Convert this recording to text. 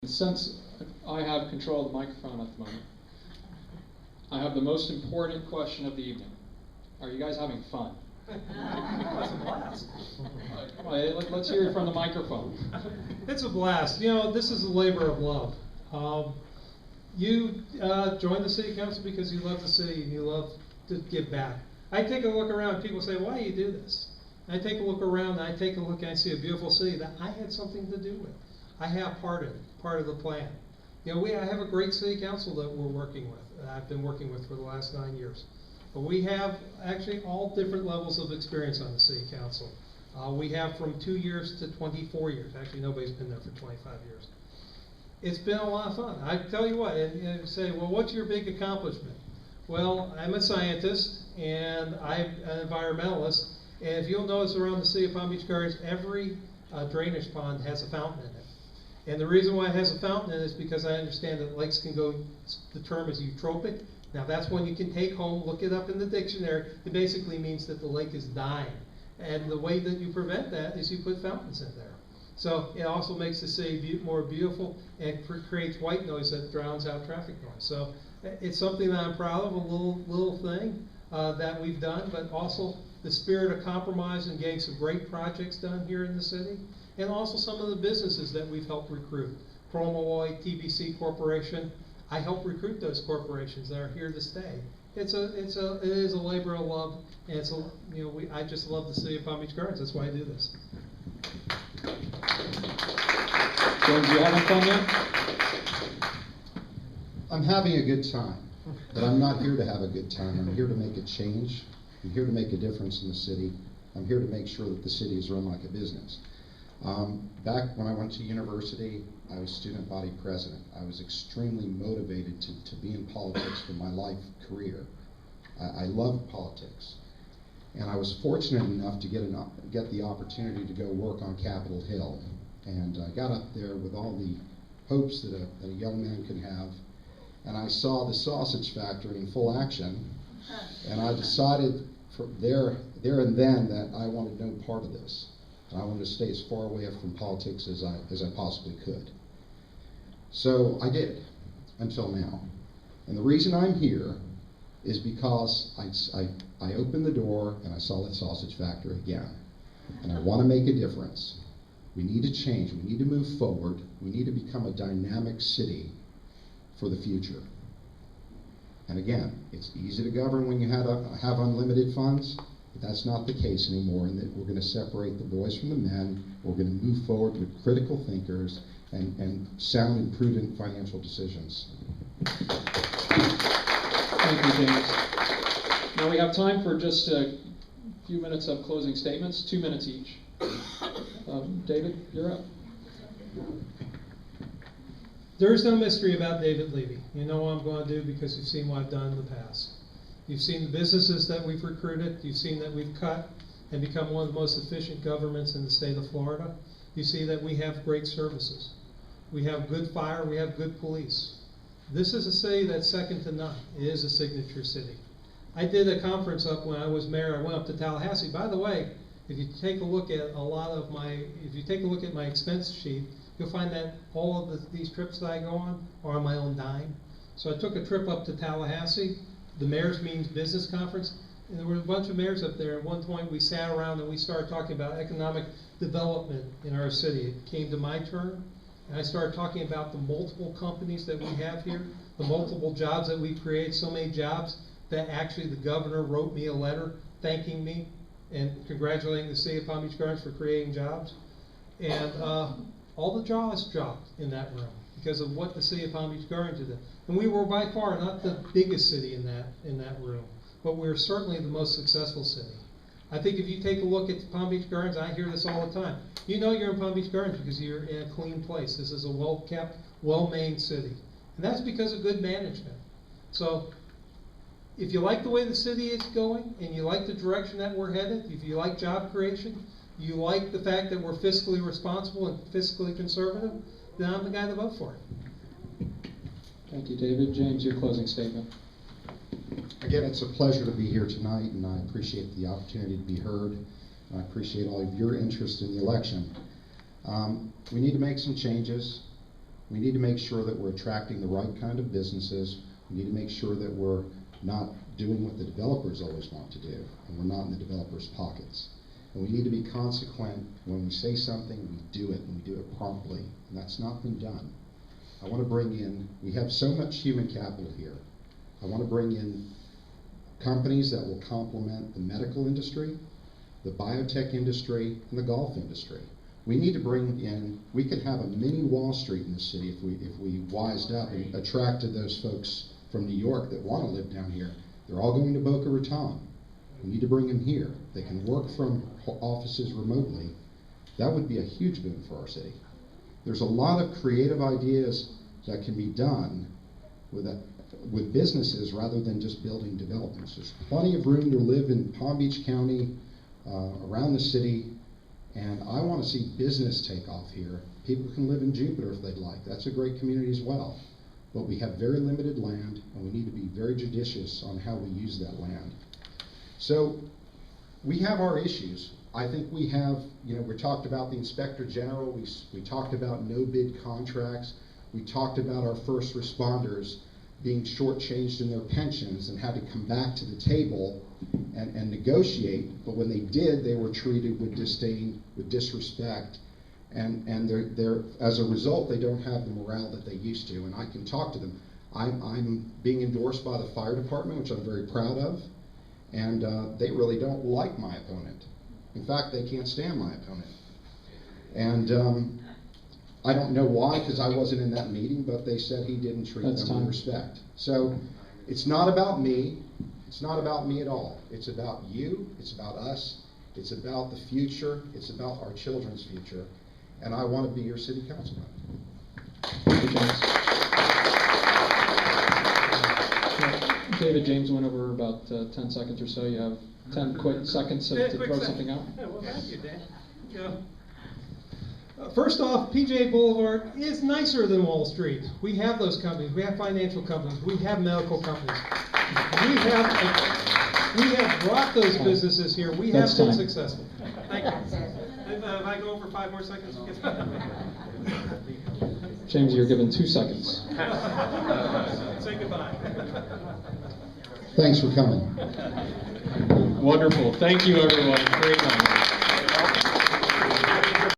Since I have control of the microphone at the moment, I have the most important question of the evening. Are you guys having fun? It's a blast. Come on, let's hear it from the microphone. It's a blast. You know, this is a labor of love. You joined the city council because you love the city and you love to give back. I take a look around and people say, why do you do this? And I take a look around and I take a look and I see a beautiful city that I had something to do with. I have part of the plan. You know, I have a great city council that we're working with, that I've been working with for the last 9 years. But we have actually all different levels of experience on the city council. We have from 2 years to 24 years. Actually, nobody's been there for 25 years. It's been a lot of fun. I tell you what, and you say, well, what's your big accomplishment? Well, I'm a scientist and I'm an environmentalist. And if you'll notice around the city of Palm Beach Gardens, every drainage pond has a fountain in it. And the reason why it has a fountain in it is because I understand that lakes can go, the term is eutrophic. Now that's one you can take home, look it up in the dictionary. It basically means that the lake is dying. And the way that you prevent that is you put fountains in there. So it also makes the city more beautiful and creates white noise that drowns out traffic noise. So it's something that I'm proud of, a little thing that we've done, but also the spirit of compromise and getting some great projects done here in the city. And also some of the businesses that we've helped recruit. Promoy, TBC Corporation. I help recruit those corporations that are here to stay. It is a labor of love, and it's a, you know, I just love the city of Palm Beach Gardens. That's why I do this. James, you having fun yet? I'm having a good time, but I'm not here to have a good time. I'm here to make a change. I'm here to make a difference in the city. I'm here to make sure that the city is run like a business. Back when I went to university, I was student body president. I was extremely motivated to be in politics for my life career. I loved politics. And I was fortunate enough to get the opportunity to go work on Capitol Hill. And I got up there with all the hopes that a young man could have. And I saw the sausage factory in full action. And I decided there and then that I wanted no part of this. I wanted to stay as far away from politics as I possibly could. So I did, until now. And the reason I'm here is because I opened the door and I saw the sausage factory again. And I want to make a difference. We need to change. We need to move forward. We need to become a dynamic city for the future. And again, it's easy to govern when you have unlimited funds. But that's not the case anymore, and that we're going to separate the boys from the men. We're going to move forward with critical thinkers and sound and prudent financial decisions. Thank you, James. Now we have time for just a few minutes of closing statements, 2 minutes each. David, you're up. There's no mystery about David Levy. You know what I'm going to do because you've seen what I've done in the past. You've seen the businesses that we've recruited. You've seen that we've cut and become one of the most efficient governments in the state of Florida. You see that we have great services. We have good fire. We have good police. This is a city that's second to none. It is a signature city. I did a conference up when I was mayor. I went up to Tallahassee. By the way, if you take a look at my expense sheet, you'll find that all of these trips that I go on are on my own dime. So I took a trip up to Tallahassee. The Mayor's Means Business Conference, and there were a bunch of mayors up there. At one point, we sat around and we started talking about economic development in our city. It came to my turn, and I started talking about the multiple companies that we have here, the multiple jobs that we create, so many jobs that actually the governor wrote me a letter thanking me and congratulating the city of Palm Beach Gardens for creating jobs. And all the jaws dropped in that room because of what the city of Palm Beach Gardens did. And we were by far not the biggest city in that room, but we're certainly the most successful city. I think if you take a look at Palm Beach Gardens, I hear this all the time. You know you're in Palm Beach Gardens because you're in a clean place. This is a well-kept, well-maintained city. And that's because of good management. So if you like the way the city is going and you like the direction that we're headed, if you like job creation, you like the fact that we're fiscally responsible and fiscally conservative, then I'm the guy to vote for it. Thank you, David. James, your closing statement. Again, it's a pleasure to be here tonight, and I appreciate the opportunity to be heard. I appreciate all of your interest in the election. We need to make some changes. We need to make sure that we're attracting the right kind of businesses. We need to make sure that we're not doing what the developers always want to do, and we're not in the developers' pockets. And we need to be consequent. When we say something, we do it, and we do it promptly, and that's not been done. I want to bring in, we have so much human capital here. I want to bring in companies that will complement the medical industry, the biotech industry, and the golf industry. We need to bring in, we could have a mini Wall Street in the city if we wised up and attracted those folks from New York that want to live down here. They're all going to Boca Raton. We need to bring them here. They can work from offices remotely. That would be a huge boon for our city. There's a lot of creative ideas that can be done with businesses rather than just building developments. There's plenty of room to live in Palm Beach County, around the city, and I want to see business take off here. People can live in Jupiter if they'd like. That's a great community as well. But we have very limited land, and we need to be very judicious on how we use that land. So we have our issues. I think we have, we talked about the Inspector General, we talked about no bid contracts, we talked about our first responders being shortchanged in their pensions and had to come back to the table and negotiate, but when they did, they were treated with disdain, with disrespect, and they're as a result, they don't have the morale that they used to, and I can talk to them. I'm being endorsed by the fire department, which I'm very proud of, and they really don't like my opponent. In fact, they can't stand my opponent. And I don't know why, because I wasn't in that meeting, but they said he didn't treat them with respect. So it's not about me. It's not about me at all. It's about you. It's about us. It's about the future. It's about our children's future. And I want to be your city councilman. Thank you, James. David, James went over about 10 seconds or so. You have 10 quick seconds to throw something out. Yeah, well, thank you, Dan. First off, PJ Boulevard is nicer than Wall Street. We have those companies. We have financial companies. We have medical companies. We have brought those businesses here. We have been successful. Thank you. If I go over 5 more seconds, James, you're given 2 seconds. Say goodbye. Thanks for coming. Wonderful. Thank you, everyone. Great night.